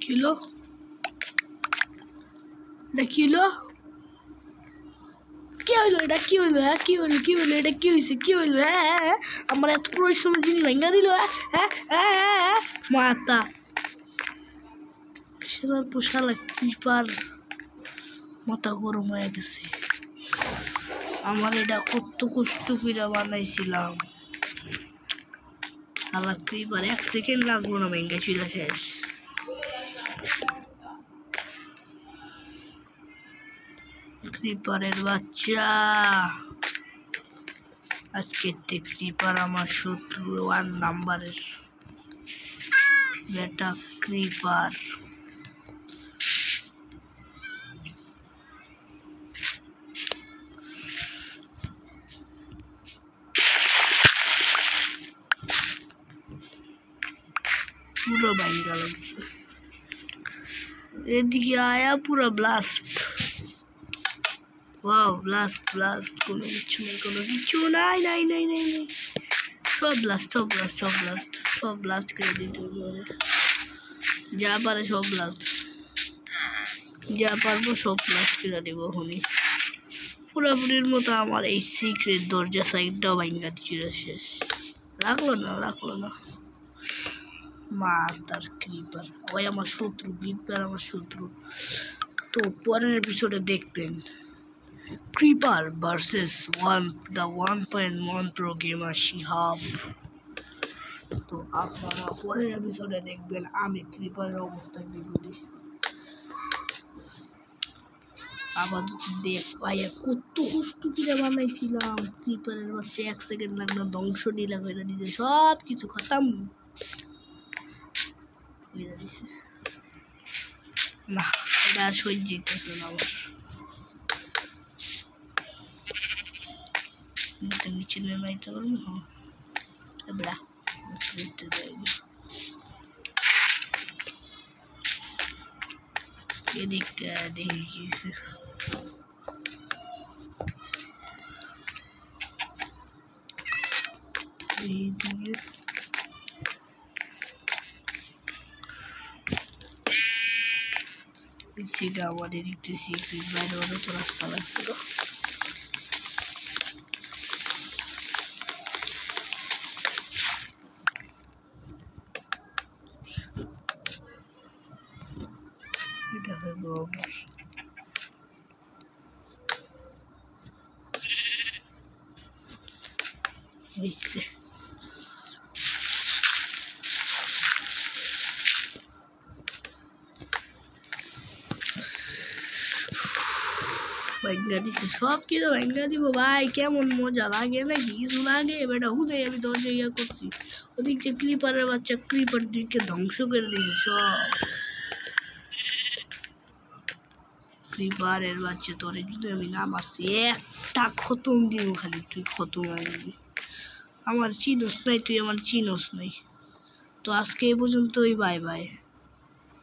kilo এটা kilo কি হইলো এটা কি হইলো কি হইলো কি হইলো এটা কি হইছে কি হইলো আমার এত পরিশ্রম জিনিস ভেঙে দিল মাতা সেটার পোশালা কিপার মাথা গরম হয়ে গেছে আমার এটা কত কষ্ট করে বানাইছিলাম শালা কিপার 1 সেকেন্ড লাগলো না ভেঙে ছিল শেষ ক্রিপারের বাচ্চা আজকে ক্রিপার আমার শত্রু 1 নাম্বারের বেটা ক্রিপার পুরো ভাঙ্গা লাগছে এদিকে আয়া পুরো ব্লাস্ট वाओ ब्लास्ट ब्लास्ट কোনো কিছু নাই সব ব্লাস্ট করে দিতে হবে যা পারে সব ব্লাস্ট যা পারবো সব ব্লাস্ট করে দেবো হনি পুরোপুরির মতো আমার এই সিক্রেট দরজা সাইডটাও ভাঙা দিছিল শেষ রাখলো না মাতার ক্রিপার ওই আমার শত্রু ক্রিপার আমার শত্রু তো পরের এপিসোডে দেখবেন Creeper versus the 1.1 pro gamer Shihab তো আপনারা পরের এপিসোডে দেখবেন আমি ক্রিপারের অবস্থা কি করি আপাতত দেখ ভাইয়া কত কষ্ট করে বানাইছিলাম ক্রিপারের বাচ্চা 1 সেকেন্ড লাগলো ধ্বংস নীলা করে দিয়েছে সব কিছু খতম করে দিয়েছে না এটা সহ্য করতে না আমার নিচে নামাইতে পারবো হ্যাঁ এবড়া নিচে যাইব এদিকটা দেখি কিছু এইদিকে সেটা আমাদের একটু সিক্রেট বাইরে হলে তো রাস্তা লাগতো এটা হলো বুঝছে সব কিছু ভেঙে দিব ভাই কেমন মজা লাগে নাকি কিছু লাগে বেটা হুদে আমি তোর জায়গা করছি ওদিকে ক্রিপারের বাচ্চা ক্রিপার দিকে ধ্বংস করে দিয়েছে সব ক্রিপারের বাচ্চা তোরে যদি আমি না মারছি একটা খতম দিব খালি তুই খতম আনবি আমার চিনোস নাই তুই আমার চিনোস নাই তো আজকে এই পর্যন্তই বাই বাই